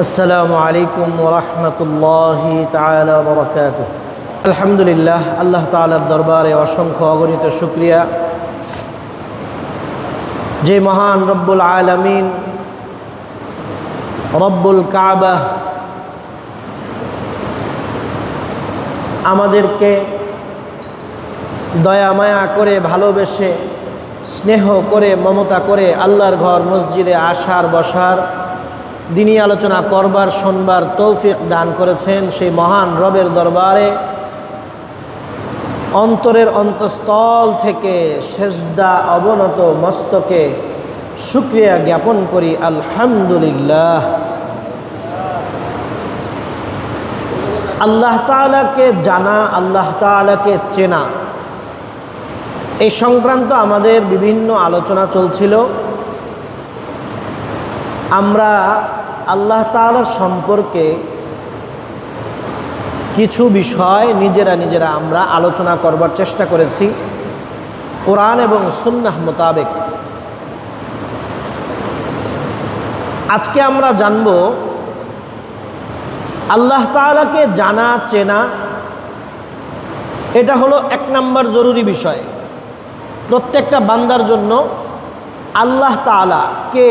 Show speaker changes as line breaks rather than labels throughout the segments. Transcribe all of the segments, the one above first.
আসসালামু আলাইকুম ওয়া রাহমাতুল্লাহি তাআলা ওয়া বারাকাতুহু। আলহামদুলিল্লাহ, আল্লাহ তাআলার দরবারে অসংখ্য অগণিত শুকরিয়া যে মহান রব্বুল আলামিন, রব্বুল কাবা আমাদেরকে দয়া মায়া করে, ভালোবেসে, স্নেহ করে, মমতা করে আল্লাহর ঘর মসজিদে আসার, বসার, দিনী আলোচনা করবার, শোনবার তৌফিক দান করেছেন। সেই মহান রবের দরবারে অন্তরের অন্তঃস্থল থেকে সেজদা অবনত মস্তকে শুকরিয়া জ্ঞাপন করি, আলহামদুলিল্লাহ। আল্লাহ তাআলাকে জানা, আল্লাহ তাআলাকে চেনা, এই সংক্রান্ত আমাদের বিভিন্ন আলোচনা চলছিল। আমরা আল্লাহ তাআলার সম্পর্কে কিছু বিষয় নিজেরা আমরা আলোচনা করবার চেষ্টা করেছি কোরআন এবং সুন্নাহ মোতাবেক। আজকে আমরা জানব আল্লাহ তাআলাকে জানা, চেনা, এটা হলো 1 নম্বর জরুরি বিষয় প্রত্যেকটা বান্দার জন্য। আল্লাহ তাআলা কে,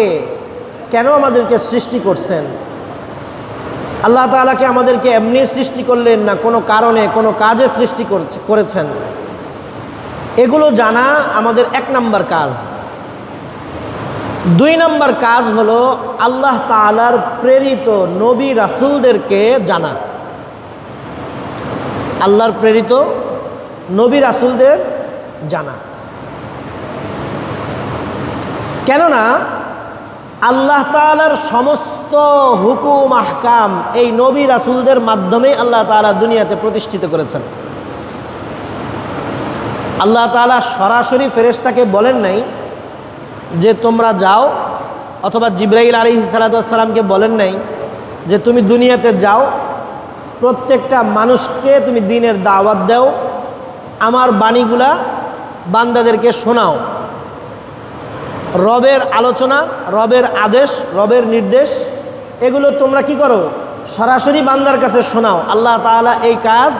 কেন আমাদেরকে সৃষ্টি করছেন, আল্লাহ তাআলাকে আমাদেরকে এমনি সৃষ্টি করলেন না, কোনো কারণে, কোনো কাজে সৃষ্টি করেছেন, এগুলো জানা আমাদের 1 নম্বর কাজ। 2 নম্বর কাজ হলো আল্লাহ তাআলার প্রেরিত নবী রাসূলদেরকে জানা, আল্লাহর প্রেরিত নবী রাসূলদের জানা। কেননা আল্লাহ তাআলার সমস্ত হুকুম আহকাম এই নবী রাসূলদের মাধ্যমে আল্লাহ তাআলা দুনিয়াতে প্রতিষ্ঠিত করেছেন। আল্লাহ তাআলা সরাসরি ফেরেশতাকে বলেন নাই যে তোমরা যাও, অথবা জিবরাইল আলাইহিস সালাতু ওয়াস সালামকে বলেন নাই যে তুমি দুনিয়াতে যাও, প্রত্যেকটা মানুষকে তুমি দ্বীনের দাওয়াত দাও, আমার বাণীগুলা বান্দাদেরকে শোনাও। রবের আলোচনা, রবের আদেশ, রবের নির্দেশ, এগুলো তোমরা কি করো, সরাসরি বান্দার কাছে শোনাও। আল্লাহ তাআলা এই কাজ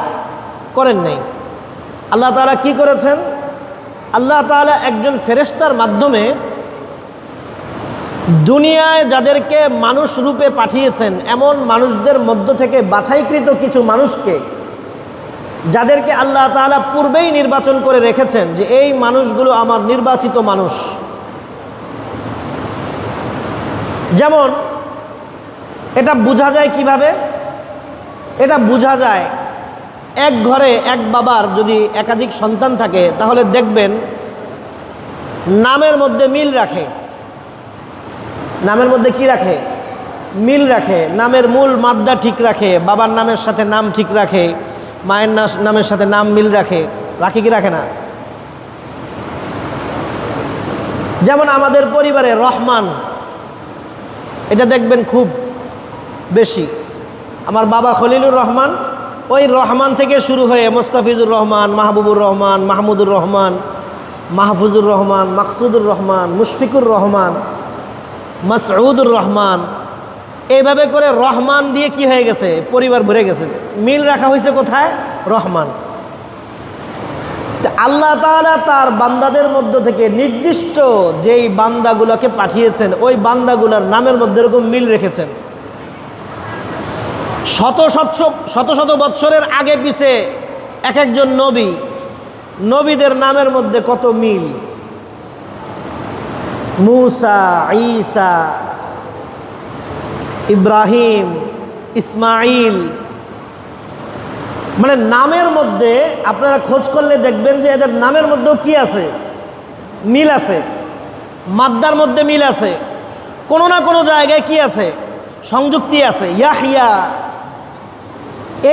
করেন নাই। আল্লাহ তাআলা কি করেছেন? আল্লাহ তাআলা একজন ফেরেশতার মাধ্যমে দুনিয়ায় যাদেরকে মানুষ রূপে পাঠিয়েছেন, এমন মানুষদের মধ্য থেকে বাছাইকৃত কিছু মানুষকে, যাদেরকে আল্লাহ তাআলা পূর্বেই নির্বাচন করে রেখেছেন যে এই মানুষগুলো আমার নির্বাচিত মানুষ। যেমন এটা বোঝা যায় কিভাবে? এটা বোঝা যায়, এক ঘরে এক বাবার যদি একাধিক সন্তান থাকে তাহলে দেখবেন নামের মধ্যে মিল রাখে। নামের মধ্যে কি রাখে? মিল রাখে। নামের মূল মাদ্দা ঠিক রাখে, বাবার নামের সাথে নাম ঠিক রাখে, মায়ের নামের সাথে নাম মিল রাখে। রাখে কি রাখে না? যেমন আমাদের পরিবারে রহমান, এটা দেখবেন খুব বেশি। আমার বাবা খলিলুর রহমান, ওই রহমান থেকে শুরু হয়ে মোস্তাফিজুর রহমান, মাহবুবুর রহমান, মাহমুদুর রহমান, মাহফুজুর রহমান, মাকসুদুর রহমান, মুশফিকুর রহমান, মাসউদুর রহমান, এইভাবে করে রহমান দিয়ে কি হয়ে গেছে, পরিবার ভরে গেছে। মিল রাখা হয়েছে কোথায়? রহমান। আল্লাহ তাআলা তার বান্দাদের মধ্য থেকে নির্দিষ্ট যেই বান্দাগুলোকে পাঠিয়েছেন, ওই বান্দাগুলোর নামের মধ্যে এরকম মিল রেখেছেন। শত শত বৎসরের আগে পিছে এক একজন নবী, নবীদের নামের মধ্যে কত মিল। মূসা, ঈসা, ইব্রাহিম, ইসমাইল, মানে নামের মধ্যে আপনারা খোঁজ করলে দেখবেন যে এদের নামের মধ্যেও কি আছে? মিল আছে। মাদ্দার মধ্যে মিল আছে, কোনো না কোনো জায়গায় কি আছে? সংযুক্তি আছে। ইয়াহইয়া,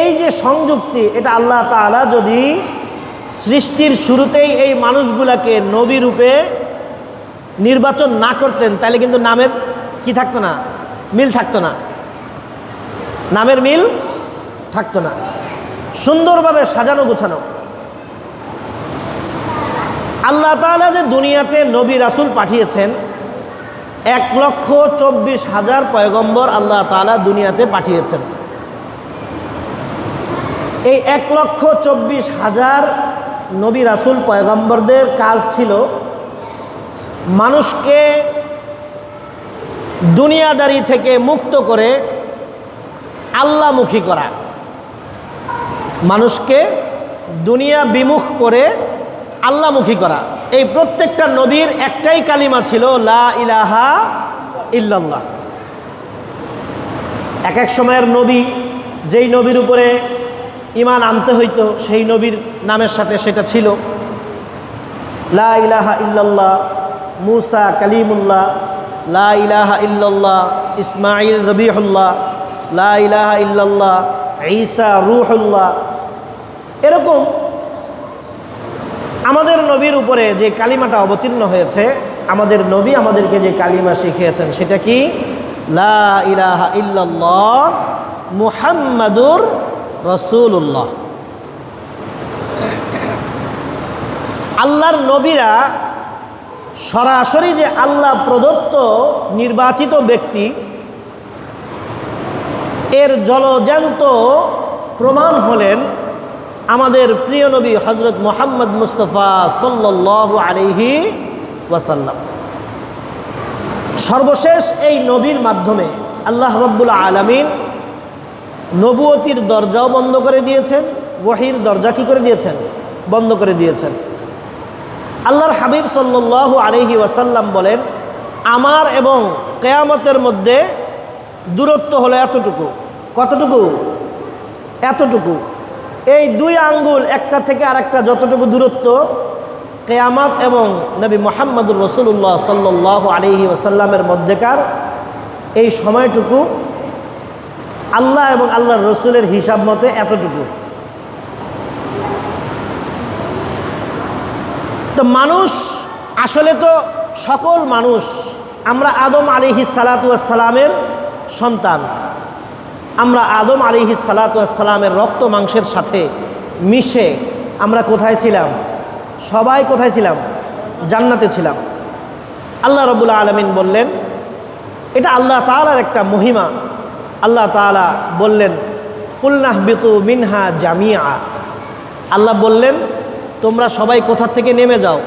এই যে সংযুক্তি, এটা আল্লাহ তাআলা যদি সৃষ্টির শুরুতেই এই মানুষগুলাকে নবী রূপে নির্বাচন না করতেন তাহলে কিন্তু নামের কি থাকতো না? মিল থাকতো না। নামের মিল থাকতো না। সুন্দরভাবে সাজানো গোছানো। আল্লাহ তাআলা যে দুনিয়াতে নবী রাসূল পাঠিয়েছেন, 1,24,000 পয়গম্বর আল্লাহ তাআলা দুনিয়াতে পাঠিয়েছেন। এই 1,24,000 নবী রাসূল পয়গম্বরদের কাজ ছিল মানুষকে দুনিয়াদারি থেকে মুক্ত করে আল্লাহমুখী করা, মানুষকে দুনিয়া বিমুখ করে আল্লাহমুখী করা। এই প্রত্যেকটা নবীর একটাই কালিমা ছিল, লা ইলাহা ইল্লাল্লাহ। এক এক সময়ের নবী, যেই নবীর উপরে ঈমান আনতে হইতো সেই নবীর নামের সাথে সেটা ছিল। লা ইলাহা ইল্লাল্লাহ মুসা কালিমুল্লাহ, লা ইলাহা ইল্লাল্লাহ ইসমাঈল যবিহুল্লাহ, লা ইলাহা ইল্লাল্লাহ ঈসা রূহুল্লাহ। এরকম আমাদের নবীর উপরে যে কালিমাটা অবতীর্ণ হয়েছে, আমাদের নবী আমাদেরকে যে কালিমা শিখিয়েছেন সেটা কি? লা ইলাহা ইল্লাল্লাহ মুহাম্মাদুর রাসূলুল্লাহ। আল্লাহর নবীরা সরাসরি যে আল্লাহ প্রদত্ত নির্বাচিত ব্যক্তি, এর জলজ্যান্ত প্রমাণ হলেন আমাদের প্রিয় নবী হযরত মুহাম্মদ মুস্তাফা সাল্লাল্লাহু আলাইহি ওয়াসাল্লাম। সর্বশেষ এই নবীর মাধ্যমে আল্লাহ রাব্বুল আলামিন নবুয়তির দরজাও বন্ধ করে দিয়েছেন, ওহীর দরজা কি করে দিয়েছেন? বন্ধ করে দিয়েছেন। আল্লাহর হাবিব সাল্লাল্লাহু আলাইহি ওয়াসাল্লাম বলেন, আমার এবং কিয়ামতের মধ্যে দূরত্ব হলো এতটুকু। কতটুকু? এতটুকু। এই দুই আঙ্গুল একটা থেকে আরেকটা যতটুকু দূরত্ব, কিয়ামত এবং নবী মুহাম্মদুর রাসূলুল্লাহ সাল্লাল্লাহু আলাইহি ওয়াসাল্লামের মধ্যেকার এই সময়টুকু আল্লাহ এবং আল্লাহর রসুলের হিসাব মতে এতটুকু। তো মানুষ আসলে তো সকল মানুষ, আমরা আদম আলাইহিস সালাতু ওয়াস সালামের সন্তান। আমরা আদম আলাইহিস সালাতু ওয়াস সালামের রক্ত মাংসের সাথে মিশে আমরা কোথায় ছিলাম? সবাই কোথায় ছিলাম? জান্নাতে ছিলাম। আল্লাহ রাব্বুল আলামিন বললেন, এটা আল্লাহ তাআলার একটা মহিমা। আল্লাহ তাআলা বললেন, কুলনাহবিতু মিনহা জামিআ। আল্লাহ বললেন, তোমরা সবাই কোথা থেকে নেমে যাও?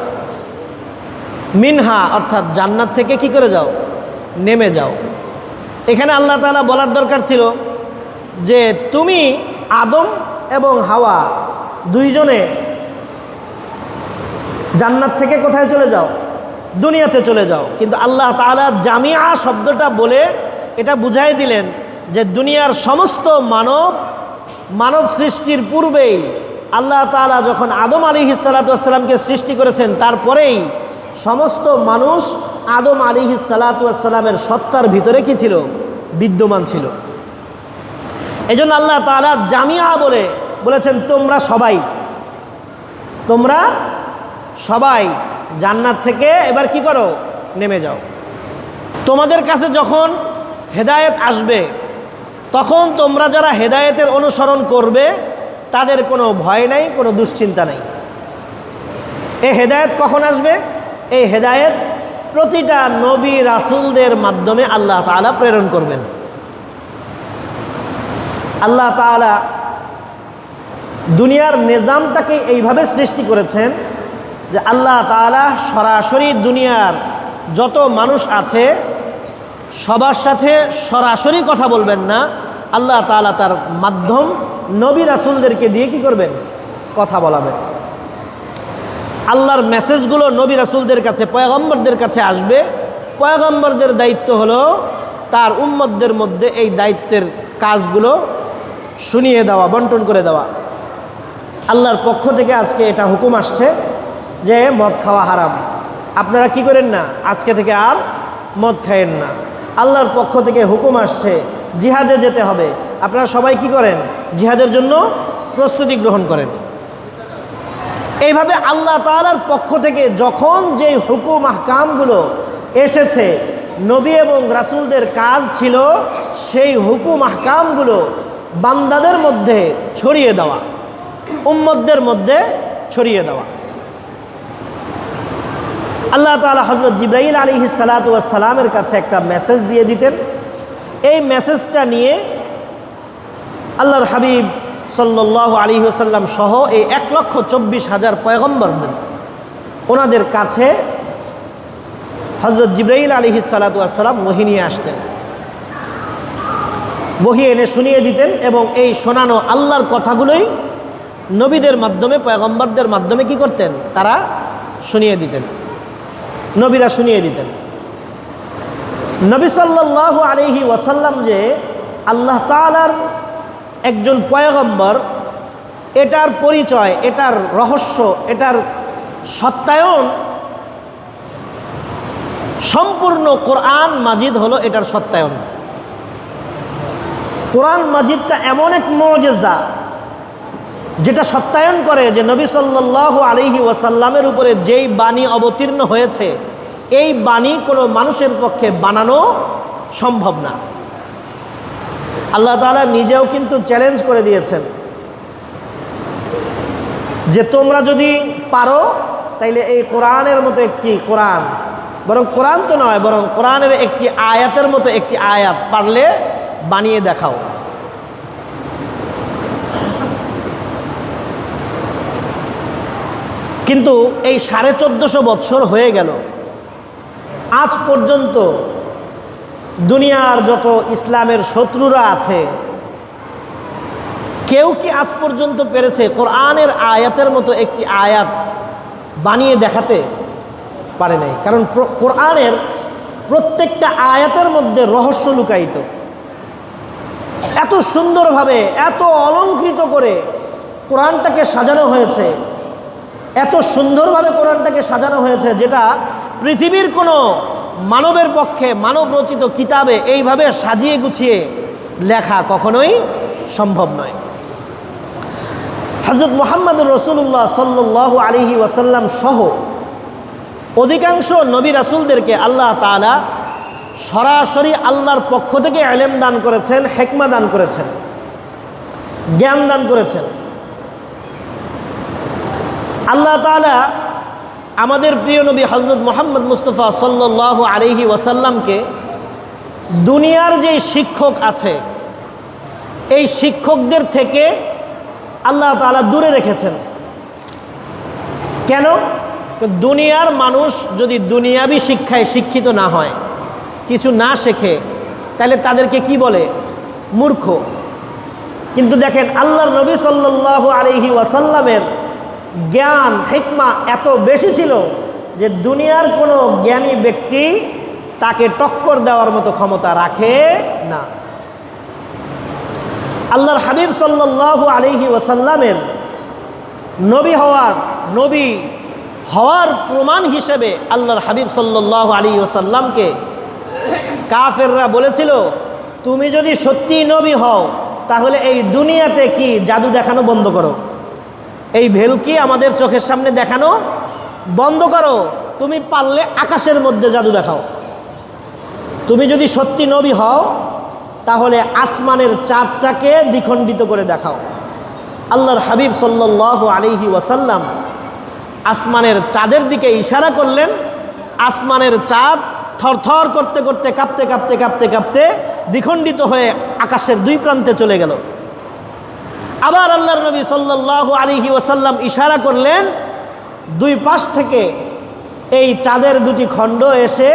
মিনহা অর্থাৎ জান্নাত থেকে কি করে যাও? নেমে যাও। এখানে আল্লাহ তাআলা বলার দরকার ছিল যে তুমি আদম এবং হাওয়া দুইজনে জান্নাত থেকে কোথায় চলে যাও? দুনিয়াতে চলে যাও। কিন্তু আল্লাহ তাআলা জামিআ শব্দটা বলে এটা বুঝাই দিলেন যে দুনিয়ার সমস্ত মানব সৃষ্টির পূর্বেই আল্লাহ তাআলা যখন আদম আলাইহিস সালাতু ওয়াস সালামকে সৃষ্টি করেছেন, তারপরেই সমস্ত মানুষ আদম আলাইহিস সালাতু ওয়াস সালামের সত্তার ভিতরে কি ছিল? বিদ্যমান ছিল। এজন্য আল্লাহ তাআলা জামিআ বলেছেন তোমরা সবাই জান্নাত থেকে এবার কি করো? নেমে যাও। তোমাদের কাছে যখন হেদায়েত আসবে, তখন তোমরা যারা হেদায়েতের অনুসরণ করবে তাদের কোনো ভয় নাই, কোনো দুশ্চিন্তা নাই। এই হেদায়েত কখন আসবে? এই হেদায়েত প্রতিটা নবী রাসূলদের মাধ্যমে আল্লাহ তাআলা প্রেরণ করবেন। আল্লাহ তাআলা দুনিয়ার নিজামটাকে এইভাবে সৃষ্টি করেছেন যে আল্লাহ তাআলা সরাসরি দুনিয়ার যত মানুষ আছে সবার সাথে সরাসরি কথা বলবেন না। আল্লাহ তাআলা তার মাধ্যম নবী রাসূলদেরকে দিয়ে কি করবেন? কথা বলাবেন। আল্লাহর মেসেজগুলো নবী রাসূলদের কাছে, পয়গম্বরদের কাছে আসবে। পয়গম্বরদের দায়িত্ব হলো তার উম্মতদের মধ্যে এই দায়িত্বের কাজগুলো শুনিয়ে দেওয়া, বন্টন করে দেওয়া। আল্লাহর পক্ষ থেকে আজকে এটা হুকুম আসছে যে মদ খাওয়া হারাম, আপনারা কি করেন না, আজকে থেকে আর মদ খায়েন না। আল্লাহর পক্ষ থেকে হুকুম আসছে জিহাদে যেতে হবে, আপনারা সবাই কি করেন? জিহাদের জন্য প্রস্তুতি গ্রহণ করেন। এইভাবে আল্লাহ তাআলার পক্ষ থেকে যখন যেই হুকুম আহকামগুলো এসেছে, নবী এবং রাসূলদের কাজ ছিল সেই হুকুম আহকামগুলো বান্দাদের মধ্যে ছড়িয়ে দেওয়া, উম্মতদের মধ্যে ছড়িয়ে দেওয়া। আল্লাহ তাআলা হযরত জিবরাইল আলাইহিস সালাতু ওয়াস সালামের কাছে একটা মেসেজ দিয়ে দিতেন। এই মেসেজটা নিয়ে আল্লাহর হাবিব সাল্লাল্লাহু আলাইহি ওয়াসাল্লাম সহ এই 1,24,000 পয়গম্বরদের ওনাদের কাছে হযরত জিবরাইল আলাইহিস সালাতু ওয়াস সালাম ওহী নিয়ে আসতেন, ওহী এনে শুনিয়ে দিতেন এবং এই শোনানো আল্লাহর কথাগুলোই নবীদের মাধ্যমে পয়গম্বরদের মাধ্যমে কি করতেন, তারা শুনিয়ে দিতেন, নবীরা শুনিয়ে দিতেন। নবী সাল্লাল্লাহু আলাইহি ওয়াসাল্লাম যে আল্লাহ তাআলার একজন পয়গম্বর, এটার পরিচয়, এটার রহস্য, এটার সত্যায়ন সম্পূর্ণ কোরআন মাজিদ হলো এটার সত্যায়ন। কোরআন মাজিদটা এমন এক মুজিজা যেটা সত্যায়ন করে যে নবী সাল্লাল্লাহু আলাইহি ওয়াসাল্লামের উপরে যেই বাণী অবতীর্ণ হয়েছে এই বাণী কোনো মানুষের পক্ষে বানানো সম্ভব না। আল্লাহ তাআলা নিজেও কিন্তু চ্যালেঞ্জ করে দিয়েছেন যে তোমরা যদি পারো তাইলে এই কোরআনের মতো একটি কোরআন, বরং কোরআন তো নয়, বরং কোরআনের একটি আয়াতের মতো একটি আয়াত পারলে বানিয়ে দেখাও। কিন্তু এই 1450 বৎসর হয়ে গেল, আজ পর্যন্ত দুনিয়ার যত ইসলামের শত্রুরা আছে কেউ কি আজ পর্যন্ত পেরেছে কোরআনের আয়াতের মতো একটি আয়াত বানিয়ে দেখাতে? পারে নাই। কারণ কোরআনের প্রত্যেকটা আয়াতের মধ্যে রহস্য লুকায়িত। এত সুন্দরভাবে, এত অলংকৃত করে কোরআনটাকে সাজানো হয়েছে, এত সুন্দরভাবে কোরআনটাকে সাজানো হয়েছে যেটা পৃথিবীর কোনো মানবের পক্ষে, মানব রচিত কিতাবে এইভাবে সাজিয়ে গুছিয়ে লেখা কখনোই সম্ভব নয়। হযরত মুহাম্মদুর রাসূলুল্লাহ সাল্লাল্লাহু আলাইহি ওয়াসাল্লাম সহ অধিকাংশ নবী রাসূলদেরকে আল্লাহ তাআলা সরাসরি আল্লাহর পক্ষ থেকে ইলম দান করেছেন, হিকমা দান করেছেন, জ্ঞান দান করেছেন। আল্লাহ তাআলা আমাদের প্রিয় নবী হযরত মুহাম্মদ মুস্তাফা সাল্লাল্লাহু আলাইহি ওয়াসাল্লামকে দুনিয়ার যে শিক্ষক আছে এই শিক্ষকদের থেকে আল্লাহ তাআলা দূরে রেখেছেন। কেন? দুনিয়ার মানুষ যদি দুনিয়াবি শিক্ষায় শিক্ষিত না হয়, কিছু না শেখে, তাহলে তাদেরকে কি বলে? মূর্খ। কিন্তু দেখেন আল্লাহর নবী সাল্লাল্লাহু আলাইহি ওয়াসাল্লামের জ্ঞান, হিকমা এত বেশি ছিল যে দুনিয়ার কোনো জ্ঞানী ব্যক্তি তাকে টক্কর দেওয়ার মতো ক্ষমতা রাখে না। আল্লাহর হাবিব সাল্লাল্লাহু আলাইহি ওয়াসাল্লামের নবী হওয়ার প্রমাণ হিসেবে আল্লাহর হাবিব সাল্লাল্লাহু আলাইহি ওয়াসাল্লামকে কাফেররা বলেছিল, তুমি যদি সত্যি নবী হও তাহলে এই দুনিয়াতে কি জাদু দেখানো বন্ধ করো, এই ভেলকি আমাদের চোখের সামনে দেখানো বন্ধ করো, তুমি পারলে আকাশের মধ্যে জাদু দেখাও। তুমি যদি সত্যি নবী হও তাহলে আসমানের চাঁদটাকে দ্বিখণ্ডিত করে দেখাও। আল্লাহর হাবিব সাল্লাল্লাহু আলাইহি ওয়াসাল্লাম আসমানের চাঁদের দিকে ইশারা করলেন, আসমানের চাঁদ থরথর করতে করতে কাঁপতে কাঁপতে কাঁপতে কাঁপতে দ্বিখণ্ডিত হয়ে আকাশের দুই প্রান্তে চলে গেল। আবার আল্লাহর নবী সাল্লাল্লাহু আলাইহি ওয়াসাল্লাম ইশারা করলেন, দুই পাশ থেকে এই চাঁদের দুটি খণ্ড এসে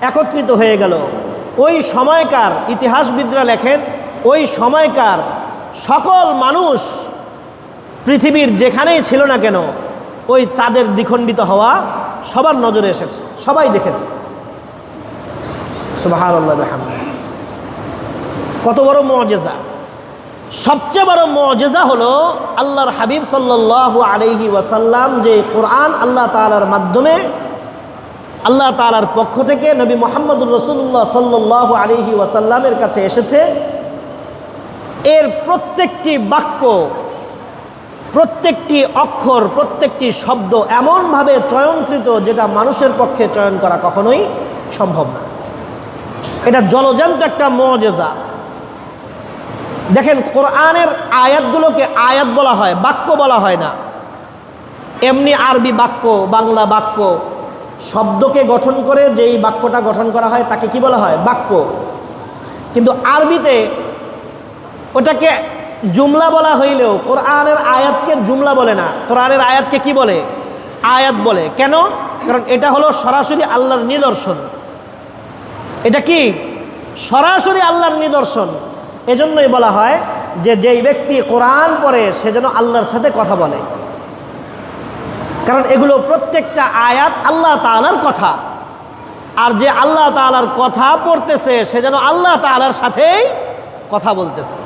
একত্রিত হয়ে গেল। ওই সময়কার ইতিহাসবিদরা লেখেন, ওই সময়কার সকল মানুষ পৃথিবীর যেখানেই ছিল না কেন ওই চাঁদের দ্বিখণ্ডিত হওয়া সবার নজরে এসেছে, সবাই দেখেছে। সুবহানাল্লাহ বিহামদিহি। কত বড় মুজিজা! সবচেয়ে বড় মুজিজা হলো আল্লাহর হাবিব সাল্লাল্লাহু আলাইহি ওয়াসাল্লাম যে কোরআন আল্লাহ তাআলার মাধ্যমে, আল্লাহ তাআলার পক্ষ থেকে নবী মুহাম্মদুর রাসূলুল্লাহ সাল্লাল্লাহু আলাইহি ওয়াসাল্লামের কাছে এসেছে, এর প্রত্যেকটি বাক্য, প্রত্যেকটি অক্ষর, প্রত্যেকটি শব্দ এমনভাবে চয়নকৃত যেটা মানুষের পক্ষে চয়ন করা কখনোই সম্ভব না। এটা জলজান্ত একটা মুজিজা। দেখেন কোরআনের আয়াতগুলোকে আয়াত বলা হয়, বাক্য বলা হয় না। এমনি আরবি বাক্য, বাংলা বাক্য শব্দকে গঠন করে যেই বাক্যটা গঠন করা হয় তাকে কি বলা হয়? বাক্য। কিন্তু আরবিতে ওটাকে জুমলা বলা হইলেও কোরআনের আয়াতকে জুমলা বলে না, কোরআনের আয়াতকে কি বলে? আয়াত বলে। কেন? কারণ এটা হলো সরাসরি আল্লাহর নিদর্শন। এটা কি? সরাসরি আল্লাহর নিদর্শন। এজন্যই বলা হয় যে যেই ব্যক্তি কোরআন পড়ে সে যেন আল্লাহর সাথে কথা বলে, কারণ এগুলো প্রত্যেকটা আয়াত আল্লাহ তাআলার কথা। আর যে আল্লাহ তাআলার কথা পড়তেছে সে যেন আল্লাহ তাআলার সাথেই কথা বলতেছে।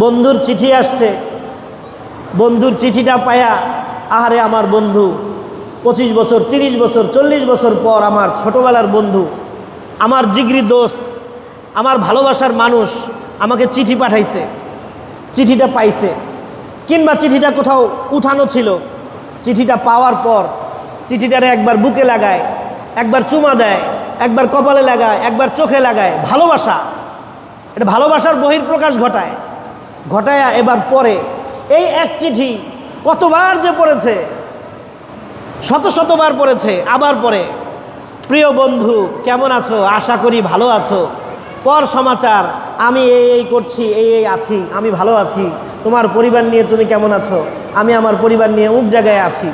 বন্ধুর চিঠি আসছে, বন্ধুর চিঠিটা পায়া আহারে আমার বন্ধু 25 বছর 30 বছর 40 বছর পর আমার ছোটবেলার বন্ধু, আমার জিগরি দোস্ত, আমার ভালোবাসার মানুষ আমাকে চিঠি পাঠাইছে, চিঠিটা পাইছে, কিংবা চিঠিটা কোথাও উঠানো ছিল, চিঠিটা পাওয়ার পর চিঠিটারে একবার বুকে লাগায়, একবার চুমা দেয়, একবার কপালে লাগায়, একবার চোখে লাগায়। ভালোবাসা, এটা ভালোবাসার বহিঃপ্রকাশ ঘটায়। ঘটায়া এবার পরে এই এক চিঠি কতবার যে পড়েছে, শত শতবার পড়েছে, আবার পরে প্রিয় বন্ধু কেমন আছো, আশা করি ভালো আছো, পর সমাচার আমি এই করছি, এই আছি, আমি ভালো আছি, তোমার পরিবার নিয়ে তুমি কেমন আছো, আমি আমার পরিবার নিয়ে অমুক জায়গায় আছি।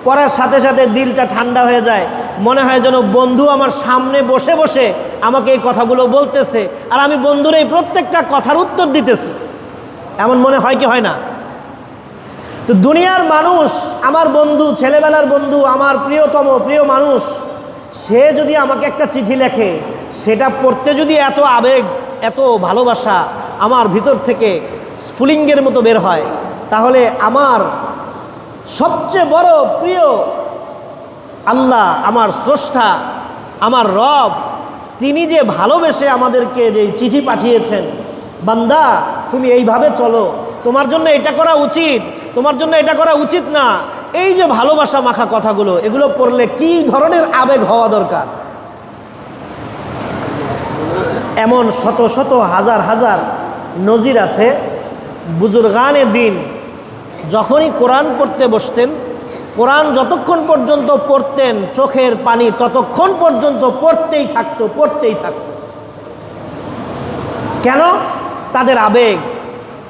পড়ার সাথে সাথে দিলটা ঠান্ডা হয়ে যায়, মনে হয় যেন বন্ধু আমার সামনে বসে বসে আমাকে এই কথাগুলো বলতেছে আর আমি বন্ধুর এই প্রত্যেকটা কথার উত্তর দিতেছি। এমন মনে হয় কি হয় না? তো দুনিয়ার মানুষ, আমার বন্ধু, ছেলেবেলার বন্ধু, আমার প্রিয়তম প্রিয় মানুষ, সে যদি আমাকে একটা চিঠি লেখে, সেটা পড়তে যদি এত আবেগ, এত ভালোবাসা আমার ভিতর থেকে স্ফুলিঙ্গের মতো বের হয়, তাহলে আমার সবচেয়ে বড় প্রিয় আল্লাহ, আমার স্রষ্টা, আমার রব, তিনি যে ভালোবেসে আমাদেরকে যে চিঠি পাঠিয়েছেন, বান্দা তুমি এইভাবে চলো, তোমার জন্য এটা করা উচিত, তোমার জন্য এটা করা উচিত না, এই যে ভালোবাসা মাখা কথাগুলো, এগুলো পড়লে কি ধরনের আবেগ হওয়া দরকার। এমন শত শত হাজার হাজার নজির আছে। বুজুর্গানে দিন যখনই কোরআন পড়তে বসতেন, কোরআন যতক্ষণ পর্যন্ত পড়তেন চোখের পানি ততক্ষণ পর্যন্ত পড়তেই থাকতো, পড়তেই থাকতো। কেন? তাদের আবেগ।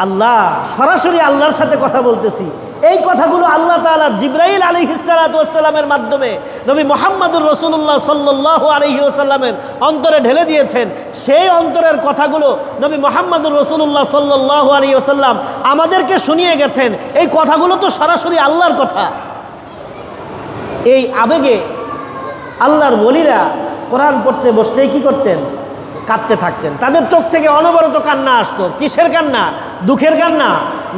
আল্লাহ, সরাসরি আল্লাহর সাথে কথা বলতেছি। এই কথাগুলো আল্লাহ তাআলা জিবরাইল আলাইহিস সালাতু ওয়াস সালামের মাধ্যমে নবী মুহাম্মদুর রাসূলুল্লাহ সাল্লাল্লাহু আলাইহি ওয়াসাল্লামের অন্তরে ঢেলে দিয়েছেন। সেই অন্তরের কথাগুলো নবী মুহাম্মদুর রাসূলুল্লাহ সাল্লাল্লাহু আলাইহি ওয়াসাল্লাম আমাদেরকে শুনিয়ে গেছেন। এই কথাগুলো তো সরাসরি আল্লাহর কথা। এই আবেগে আল্লাহর ওলিরা কোরআন পড়তে বসলেই কি করতেন? কাঁদতে থাকতেন। তাদের চোখ থেকে অনবরত কান্না আসতো। কিসের কান্না? দুঃখের কান্না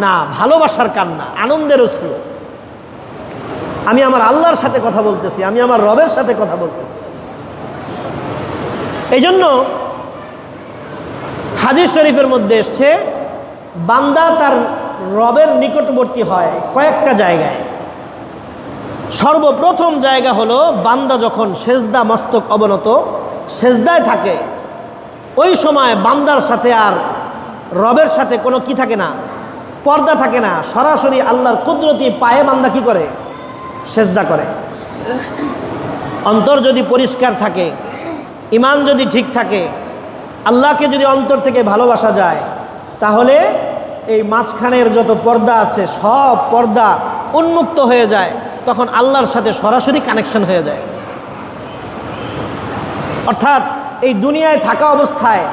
না, ভালোবাসার কান্না, আনন্দের অশ্রু। আমি আমার আল্লাহর সাথে কথা বলতেছি, আমি আমার রবের সাথে কথা বলতেছি। এই জন্য হাদিস শরীফের মধ্যে এসছে, বান্দা তার রবের নিকটবর্তী হয় কয়েকটা জায়গায়। সর্বপ্রথম জায়গা হলো বান্দা যখন সেজদা, মস্তক অবনত সেজদায় থাকে, ওই সময় বান্দার সাথে আর রবের সাথে কোনো কি থাকে না, পর্দা থাকে না। সরাসরি আল্লাহর কুদরতি পায়ে বান্দা কি করে? সেজদা করে। অন্তর যদি পরিষ্কার থাকে, ইমান যদি ঠিক থাকে, আল্লাহকে যদি অন্তর থেকে ভালোবাসা যায়, তাহলে এই মাঝখানের যত পর্দা আছে সব পর্দা উন্মুক্ত হয়ে যায়। তখন আল্লাহর সাথে সরাসরি কানেকশন হয়ে যায়। অর্থাৎ এই দুনিয়ায় থাকা অবস্থায়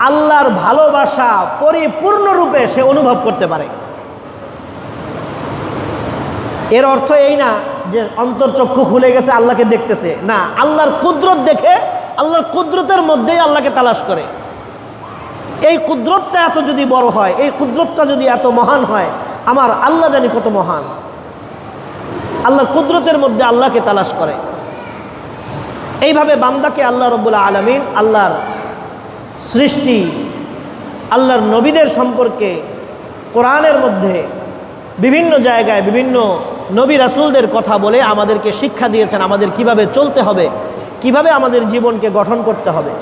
আল্লাহর ভালোবাসা পরিপূর্ণরূপে সে অনুভব করতে পারে। এর অর্থ এই না যে অন্তর্চক্ষু খুলে গেছে, আল্লাহকে দেখতেছে না, আল্লাহর কুদরত দেখে আল্লাহর কুদরতের মধ্যেই আল্লাহকে তালাশ করে। এই কুদরতটা এত যদি বড় হয়, এই কুদরতটা যদি এত মহান হয়, আমার আল্লাহ জানি কত মহান। আল্লাহর কুদরতের মধ্যে আল্লাহকে তালাশ করে। এইভাবে বান্দাকে আল্লাহ রব্বুল আলামিন আল্লাহর সৃষ্টি, আল্লাহর নবীদের সম্পর্কে কোরআনের মধ্যে বিভিন্ন জায়গায় বিভিন্ন নবী রাসূলদের কথা বলে আমাদেরকে শিক্ষা দিয়েছেন, আমাদের কিভাবে চলতে হবে, কিভাবে আমাদের জীবনকে গঠন করতে হবে।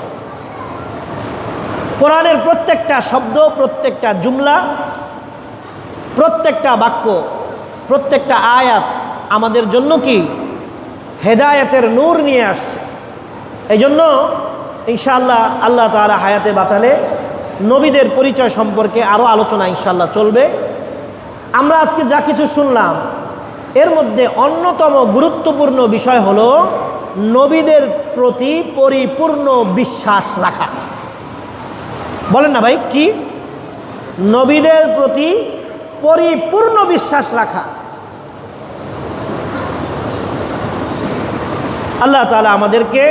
কোরআনের প্রত্যেকটা শব্দ, প্রত্যেকটা জুমলা, প্রত্যেকটা বাক্য, প্রত্যেকটা আয়াত আমাদের জন্য কি? হেদায়েতের নূর নিয়ে আসছে। এই জন্য ইনশাআল্লাহ আল্লাহ তাআলা হায়াতে বাঁচালে নবীদের পরিচয় সম্পর্কে আরও আলোচনা ইনশাআল্লাহ চলবে। আমরা আজকে যা কিছু শুনলাম এর মধ্যে অন্যতম গুরুত্বপূর্ণ বিষয় হলো নবীদের প্রতি পরিপূর্ণ বিশ্বাস রাখা। বলেন না ভাই, কি? নবীদের প্রতি পরিপূর্ণ বিশ্বাস রাখা। আল্লাহ তাআলা আমাদেরকে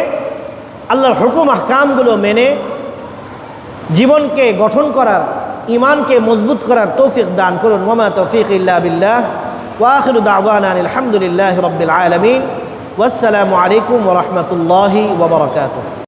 আল্লাহর হুকুম আহকামগুলো মেনে জীবনকে গঠন করার, ঈমানকে মজবুত করার তৌফিক দান করুন। ওয়া মা তৌফিক ইল্লা বিল্লাহ। ওয়া আখিরু দাওয়ানা আলহামদুলিল্লাহি রাব্বিল আলামিন। ওয়াসসালামু আলাইকুম ওয়া রাহমাতুল্লাহি ওয়া বারাকাতুহু।